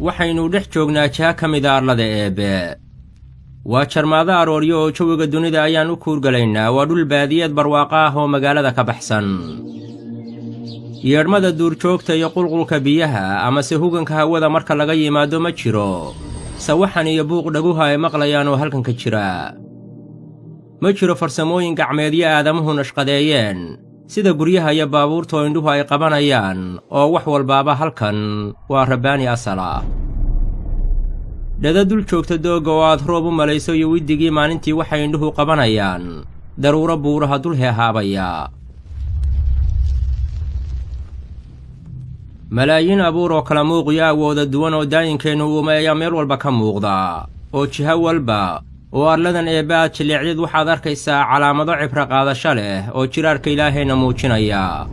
waxaynu dhex joognaa jiha ka mid a arlada eebbe. waa jarmaado arooryo oo jawiga dunida ayaan u kuurgalaynaa. waa dhul baadiyeed barwaaqo ah oo magaalada ka baxsan. yeedhmada duurjoogta iyo qulqulka biyaha amase huganka hawada marka laga yimaado ma jiro sawaxan iyo buuq dhaguha ay maqlayaan oo halkan ka jira. ma jiro farsamooyin gacmeedyo aadamuhu nashqadeeyeen sida guryaha iyo baabuurta oo indhuhu ay qabanayaan oo wax walbaaba halkan waa rabbaani asal ah. dhada dul joogta doogga oo aad roob u malayso iyo widdigii maalintii waxay indhuhu qabanayaan daruuro buuraha dul heehaabaya. malaayiin abuur oo kala muuqiyo awooda duwan oo daayinkeennu uume ayaa meel walba ka muuqda oo jiho walba oo arladan eebbe aad jilleecyad waxaad arkaysaa calaamado cibro qaadasho leh oo jiraarka ilaahayna muujinaya.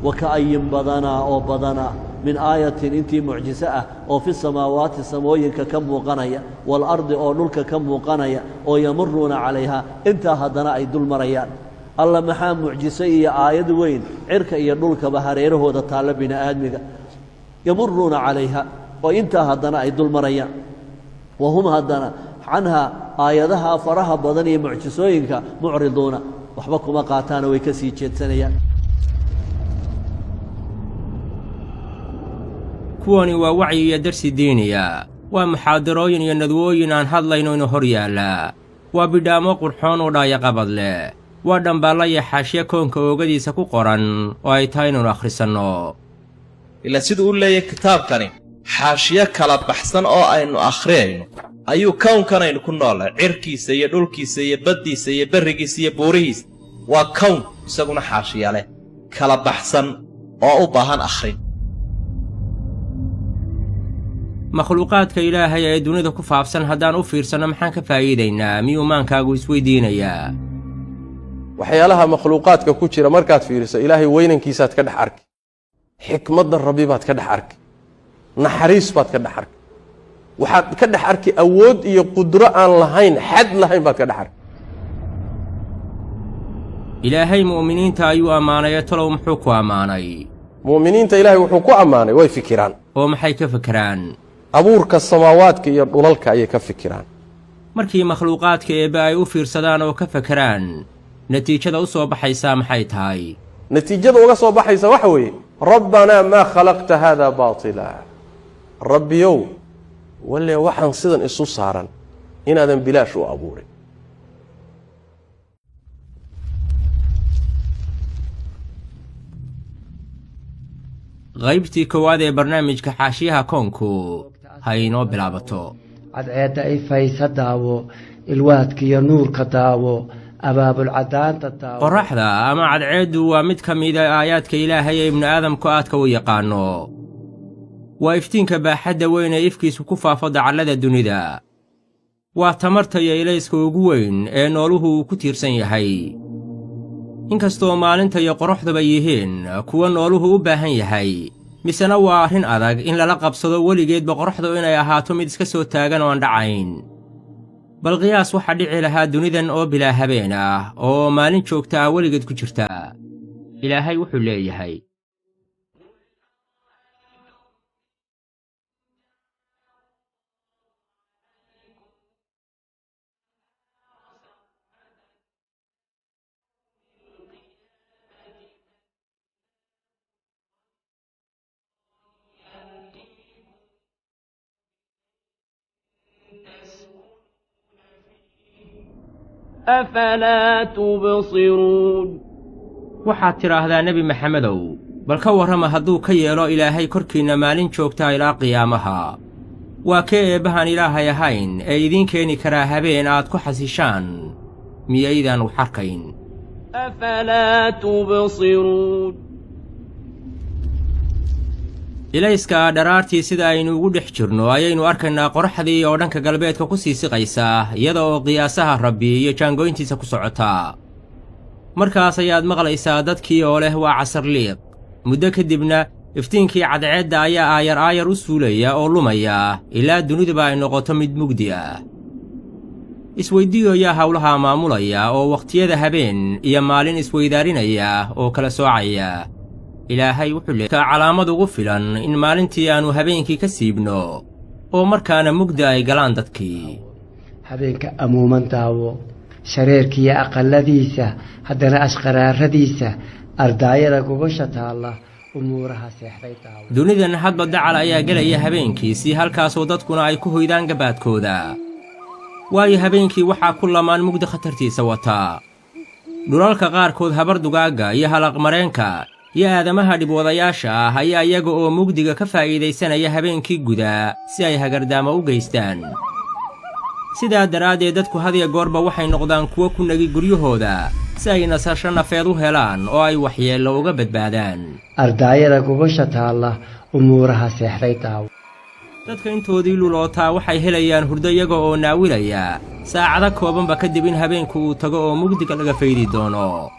waka'ayin badanaa oo badana min aayatin intii mucjiso ah oo fi samaawaati samooyinka ka muuqanaya waalardi oo dhulka ka muuqanaya oo yamuruuna calayhaa intaa haddana ay dul marayaan. alla maxaa mucjiso iyo aayad weyn cirka iyo dhulkaba hareerahooda taalla bini'aadmiga yamuruuna calayha oo intaa haddana ay dul marayaan. wa hum haddana canhaa aayadaha faraha badan iyo mucjisooyinka mucriduuna waxba kuma qaataana way ka sii jeedsanayaan. kuwani waa wacyi iyo darsi diiniya. waa muxaadarooyin iyo nadwooyin aan hadlayno inu hor yaalla. waa bidhaamo qurxoon oo dhaayaqabad leh. waa dhambaalla iyo xaashyo koonka oogadiisa ku qoran oo ay tahay inaynu akhrisanno. ilaa siduu u leeyahay kitaabkani xaashiyo kala baxsan oo aynu akhriyayno ayuu kownkanaynu ku noolnahay. cirkiisa iyo dhulkiisa iyo baddiisa iyo berrigiisa iyo buurihiisa waa kown isaguna xaashiya leh kala baxsan oo u baahan akhrin. makhluuqaadka ilaahay ee dunida ku faafsan haddaan u fiirsanno maxaan ka faa'iidaynaa miyuu maankaagu isweydiinayaa. waxyaalaha makhluuqaadka ku jira markaad fiiriso ilaahay weynankiisaad ka dhex arki, xikmadda rabbi baad ka dhex arki, naxariis baad ka dhex arki, waxaad ka dhex arki awood iyo qudro aan lahayn xad lahayn baad ka dhex arki. ilaahay mu'miniinta ayuu ammaanay talow muxuu ku ammaanay? mu'miniinta ilaahay wuxuu ku ammaanay way fikiraan. oo maxay ka fikiraan? abuurka samaawaadka iyo dhulalka ayay ka fikiraan. markii makhluuqaadka eebbe ay u fiirsadaan oo ka fakeraan natiijada u soo baxaysaa maxay tahay? natiijada uga soo baxaysa waxa weeye rabbanaa maa khalaqta haadaa baatila. rabbiyow walle waxaan sidan isu saaran inaadan bilaash u abuurin. qaybtii koowaad ee barnaamijka xaashiyaha koonku ha inoo bilaabato. cadceedda ifaysa daawo, ilwaadka iyo nuurka daawo, abaabulcadaanta daawo. qorraxda ama cadceeddu waa mid ka mida aayaadka ilaahay ee ibnu aadamku aadka u yaqaanno. waa iftiinka baaxadda weyn ee ifkiisu ku faafo dacallada dunida. waa tamarta iyo ilayska ugu weyn ee nooluhu uu ku tiirsan yahay. inkastoo maalinta iyo qorraxduba yihiin kuwa nooluhu u baahan yahay, misena waa arrin adag in lala qabsado weligeedba qorraxdu inay ahaato mid iska soo taagan oo aan dhacayn. bal qiyaas waxaa dhici lahaa dunidan oo bilaa habeen ah oo maalin joogta ah weligeed ku jirta. ilaahay wuxuu leeyahay أفلا تبصرون. waxaad tidhaahdaa nebi maxamedow bal ka warrama hadduu ka yeelo ilaahay korkiinna maalin joogtaa ilaa qiyaamaha. waa kee eebbahaan ilaahay ahayn ee idiin keeni karaa habeen aad ku xasishaan miyaydaan wax arkayn. أفلا تبصرون. ilayska dharaartii sida aynu ugu dhex jirno ayaynu arkaynaa qorraxdii oo dhanka galbeedka ku sii siqaysa iyada oo qiyaasaha rabbi iyo jaangooyntiisa ku socota. markaas ayaad maqlaysaa dadkii oo leh waa casarliiq. muddo kadibna iftiinkii cadceedda ayaa aayar aayar u suulaya oo lumaya ilaa duniduba ay noqoto mid mugdi ah. isweyddiiyo yaa hawlaha maamulaya oo wakhtiyada habeen iyo maalin isweydaarinaya oo kala soocaya. ilaahay wuxuu leeyahay calaamad ugu filan in maalintii aannu habeenkii ka siibno oo markaana mugdi ay galaan dadkii habeenka amuuman daawo shareerkiiyo aqalladiisa haddana ashqaraaradiisa ardaayada gogosha taalla umuuraha seexday daawo dunidan hadba dacal ayaa gelaya habeenkiisii halkaasoo dadkuna ay ku hoydaan gabaadkooda waayo habeenkii waxaa ku lamaan mugdi khatartiisa wataa dhulalka qaarkood habar dugaagga iyo halaqmareenka iyo aadamaha dhibwadayaasha ah ayaa iyaga oo mugdiga ka faa'iidaysanaya habeenkii gudaa si ay hagardaamo u geystaan sidaa daraaddeed dadku hadiya goorba waxay noqdaan kuwo ku nagi guryahooda si ay nasasho nafeed u helaan oo ay waxyeello uga badbaadaan ardaayada gogosha taalla umuuraha seexday daawo dadka intoodii lulootaa waxay helayaan hurdo iyaga oo naawilaya saacado koobanba kadib in habeenku uu tago oo mugdiga laga faydi doono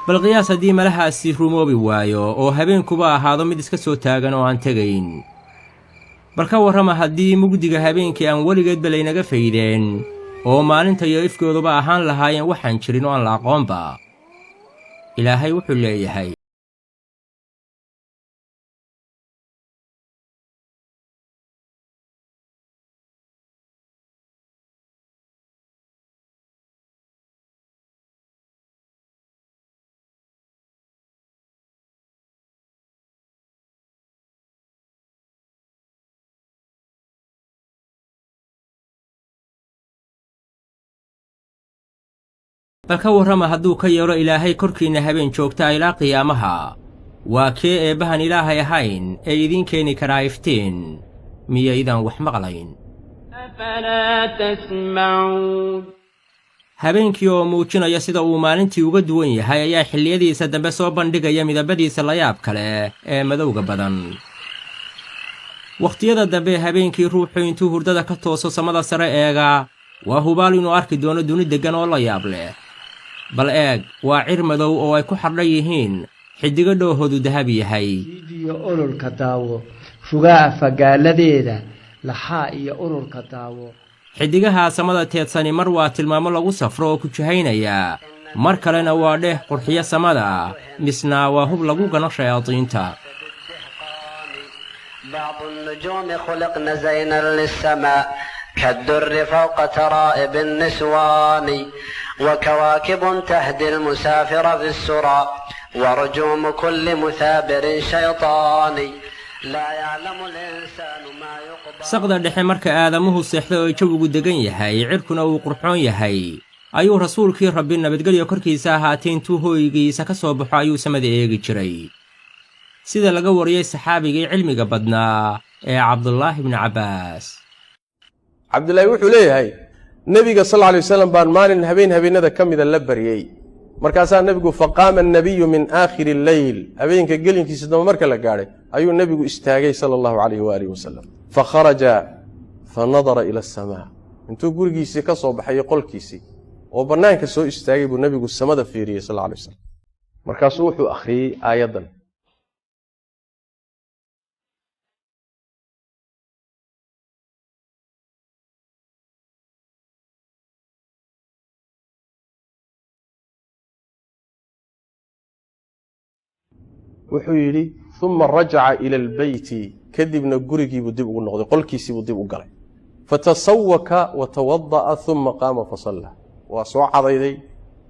bal qiyaas haddii malahaasi rumoobi waayo oo habeenkuba ahaado mid iska soo taagan oo aan tegayn bal ka warrama haddii mugdiga habeenkii aan weligeedba laynaga faydeen oo maalinta iyo ifkooduba ahaan lahaayeen waxaan jirin oo aan la aqoonba ilaahay wuxuu leeyahay bal ka warrama hadduu ka yeelo ilaahay korkiinna habeen joogta ilaa qiyaamaha waa kee eebbahan ilaahay ahayn ee idiin keeni karaa iftiin miyaydaan wax maqlayn أفلا تسمعون habeenkii oo muujinaya sida uu maalintii uga duwan yahay ayaa xilliyadiisa dambe soo bandhigaya midabadiisa layaab kale ee madowga badan wakhtiyada dambe habeenkii ruuxu intuu hurdada ka tooso samada sare eega waa hubaal inuu arki doono duni deggan oo la yaab leh bal eeg waa cir madow oo ay ku xardhan yihiin xiddigo dhoohoodu dahab yahay iyo ololka daawo fugaa fagaaladeeda laxaa iyo ololka daawo xiddigaha samada teedsani mar waa tilmaamo lagu safro oo ku jihaynaya mar kalena waa dheeh qurxiyo samada misna waa hub lagu gano shayaadiinta بعض النجوم خلقن زينا للسماء كالدر فوق ترائب النسوان وكواكب تهدي المسافر في السرى ورجوم كل مثابر شيطاني لا يعلم الإنسان ما يقضى saqda dhexe marka aadamuhu seexda oo jawigu degan yahay cirkuna uu qurxoon yahay ayuu rasuulkii rabbi nabadgelyo korkiisa ahaatee intuu hooygiisa ka soo baxo ayuu samada eegi jiray sida laga wariyey saxaabigii cilmiga badnaa ee cabdulaahi bni cabbaas cabdillaahi wuxuu leeyahay nebiga sal lla alay wasalam baan maalin habeenada ka mida la baryey markaasaa nebigu faqaama annabiyu min aakhiri alleyl habeenka gelinkiisa dambe marka la gaadhay ayuu nebigu istaagay sala allahu calayhi waalihi wasalam fakharaja fanadara ila asamaa intuu gurigiisii ka soo baxayo qolkiisii oo bannaanka soo istaagay buu nebigu samada fiiriyey sal alla alay wasalam markaasuu wuxuu akhriyey aayaddan wuxuu yidhi uma rajaca ila albeyti kadibna gurigiibuu dib ugu noqday qolkiisiibuu dib u galay fatasawaka watawada'a uma qaama fasalla waa soo cadayday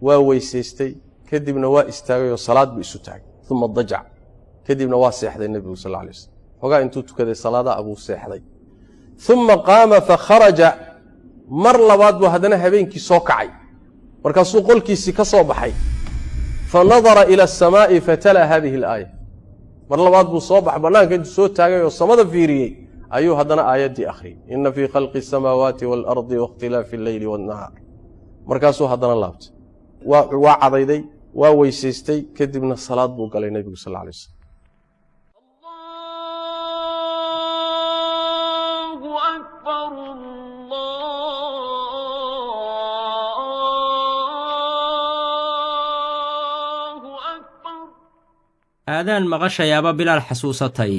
waa weysaystay kadibna waa istaagay oo salaad buu isu taagay uma dajac kadibna waa seexday nebigu sal alay waslm xogaa intuu tukaday salaadaha buu seexday uma qaama fakharaja mar labaad buu haddana habeenkii soo kacay markaasuu qolkiisii ka soo baxay fanadara ila asamaa'i fatala hadihi alaaya mar labaad buu soo bax bannaanka intuu soo taagay oo samada fiiriyey ayuu haddana aayaddii akhriyey inna fii khalqi asamaawaati waalardi waاkhtilaafi alleyli waannahaar markaasuu haddana laabtay waa cadayday waa weysaystay kadibna salaad buu galay nebigu sal alay waslm aadaan maqashayaaba bilaal xasuusatay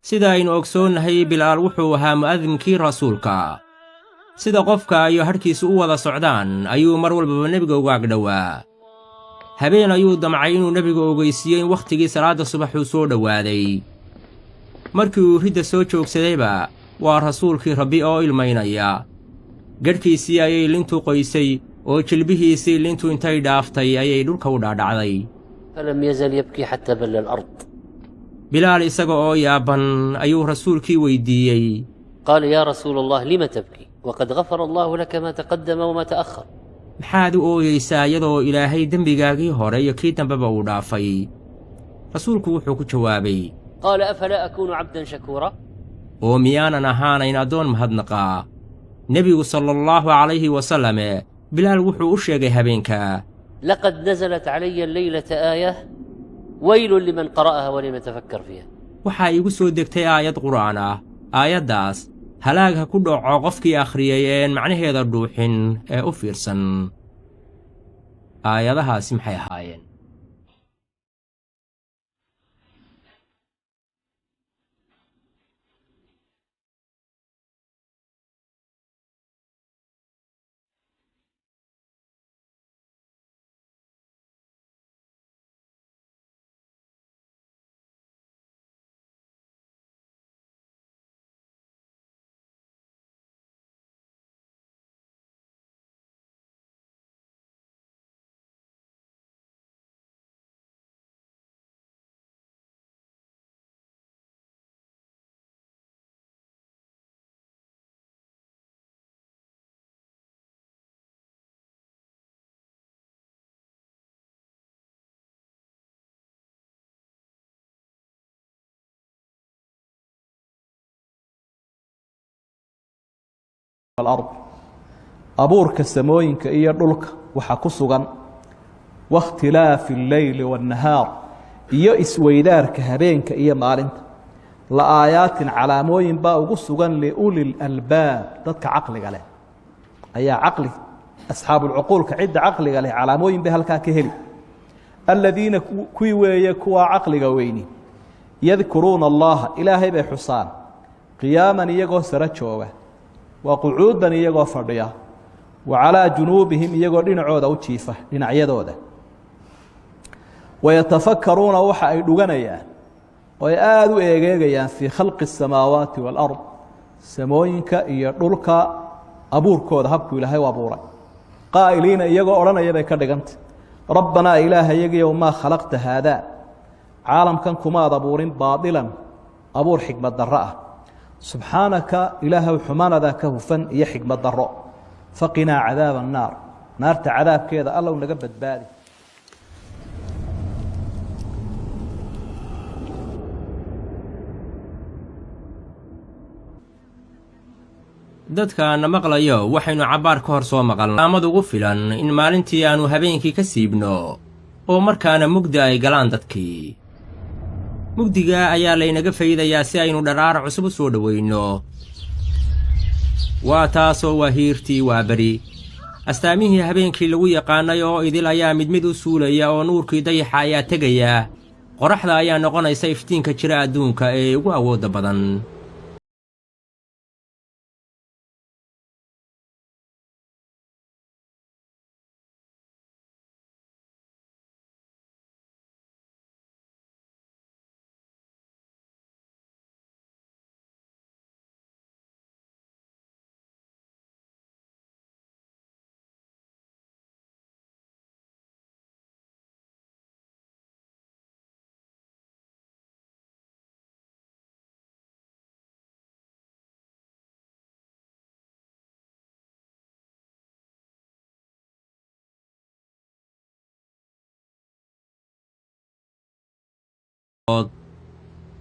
sida aynu ogsoonnahay bilaal wuxuu ahaa mu'adinkii rasuulka sida qofka iyo hadhkiisu u wada socdaan ayuu mar walbaba nebiga uga agdhowaa habeen ayuu damcay inuu nebiga ogeysiiyo in wakhtigii salaadda subaxuu soo dhowaaday markii uu ridda soo joogsadayba waa rasuulkii rabbi oo ilmaynaya gadhkiisii ayay lintu qoysay oo jilbihiisii lintu intay dhaaftay ayay dhulka u dhaadhacday falam yazal yabkii xataa balla alard bilaal isaga oo yaaban ayuu rasuulkii weyddiiyey qaala yaa rasuula allah lima tabkii waqad gafara allaahu laka maa taqaddama wamaa ta'ahar maxaad u ooyaysaa iyadoo ilaahay dembigaagii hore iyo kii dambeba uu dhaafay rasuulku wuxuu ku jawaabay qaala afalaa akuunu cabdan shakuura oo miyaanan ahaanayn addoon mahadnaqaa nebigu sala allaahu calayhi wasalame bilaal wuxuu u sheegay habeenka laqad nasalat calaya alleylata aayah weylun liman qara'aha waliman tafakkar fiiha waxaa iigu soo degtay aayad qur'aan ah aayaddaas halaag ha ku dhaco qofkii akhriyay een macnaheeda dhuuxin ee u fiirsan aayadahaasi maxay ahaayeen الأرض أبورك السموينك إيا دولك وحكو سغن واختلاف الليل والنهار إيا إسويدارك هبينك إيا مالنت لآيات على موين باوغو سغن لأولي الألباب تدك عقلي عليه أي عقلي أصحاب العقول كعد عقلي عليه على موين بهالكا كهلي الذين كوي كوا عقلي ويني يذكرون الله إلهي بحصان قياما يغو سرچوغا وقعودا يغو فرديا وعلى جنوبهم يغو دينعودا و جيفه دينعيدودا ويتفكرون وحا اي دغنيان way aad u eegeegayaan fi khalqi samaawaati wal ard samooyinka iyo dhulka abuurkooda habku ilaahay waa abuuray qaa'iliina iyagoo oranaya bay ka dhigantay rabbana ilaahayagiyow ma khalaqta hada caalamkan kuma abuurin baadilan abuur xikmad darro ah subxaanaka ilaahay xumaanada ka hufan iyo xikmad darro faqina cadaab annaar naarta cadaabkeeda alla naga badbaadi dadka na maqlayo waxaynu cabbaar ka hor soo maqalnay aamad ugu filan in maalintii aannu habeenkii ka siibno oo markaana mugdi ay galaan dadkii mugdiga ayaa laynaga faydayaa si aynu dharaar cusub u soo dhowayno waa taasoo waa hiirtii waa beri astaamihii habeenkii lagu yaqaannay oo idil ayaa mid mid u suulaya oo nuurkii dayaxa ayaa tegaya qoraxda ayaa noqonaysa iftiinka jira adduunka ee ugu awoodda badan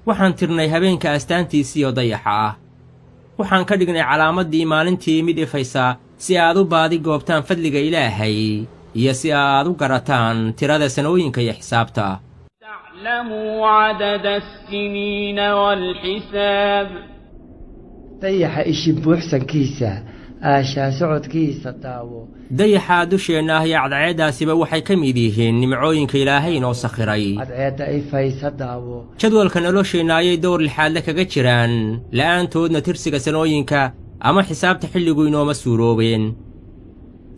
waxaan tirnay habeenka astaantiisii oo dayaxa ah waxaan ka dhignay calaamaddii maalintii mid ifaysa si aad u baadi goobtaan fadliga ilaahay iyo si aad u garataan tirada sanooyinka iyo xisaabta تعلموا عدد السنين والحساب dayaxa ishi buuxsankiisa aashaa socodkiisa daawo dayaxa dusheenna ah iyo cadceeddaasiba waxay ka mid yihiin nimcooyinka ilaahay inoo sakhiray cadceedda ifaysa daawo jadwalka nolosheenna ayay dowr lixaadle kaga jiraan la'aantoodna tirsiga sanooyinka ama xisaabta xilligu inooma suuroobeen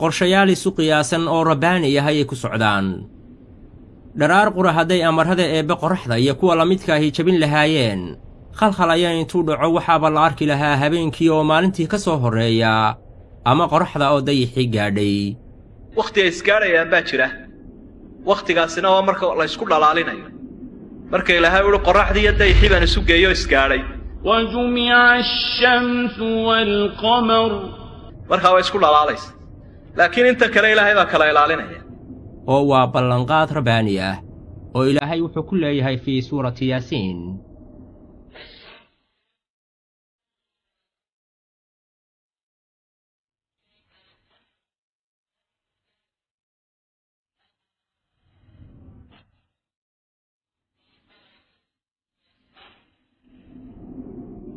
qorshayaal isu qiyaasan oo rabbaani ah ayay ku socdaan dharaar qura hadday amarrada eebbe qorraxda iyo kuwa la midkaahi jabin lahaayeen khalkhal ayaa intuu dhaco waxaaba la arki lahaa habeenkii oo maalintii ka soo horreeya ama qorraxda oo dayixii gaadhay wakhti ay isgaadhayaan baa jira wakhtigaasina waa marka la ysku dhalaalinayo marka ilaahay uhi qorraxdii iyo dayixii baan isu geeyo isgaadhay وجمع الشمس والقمر markaa waa isku dhalaalaysa laakiin inta kale ilaahay baa kala ilaalinaya oo waa ballanqaad rabbaani ah oo ilaahay wuxuu ku leeyahay fii suurati yaasiin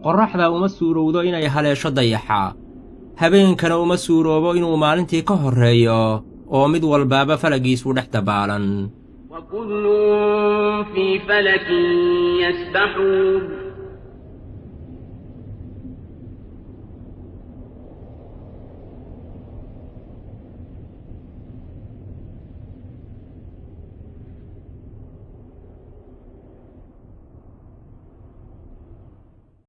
qorraxda uma suurowdo inay haleesho dayaxa habeenkana uma suuroobo inuu maalintii ka horreeyo oo mid walbaaba falagiisu dhex dabaalan وكل في فلك يسبحون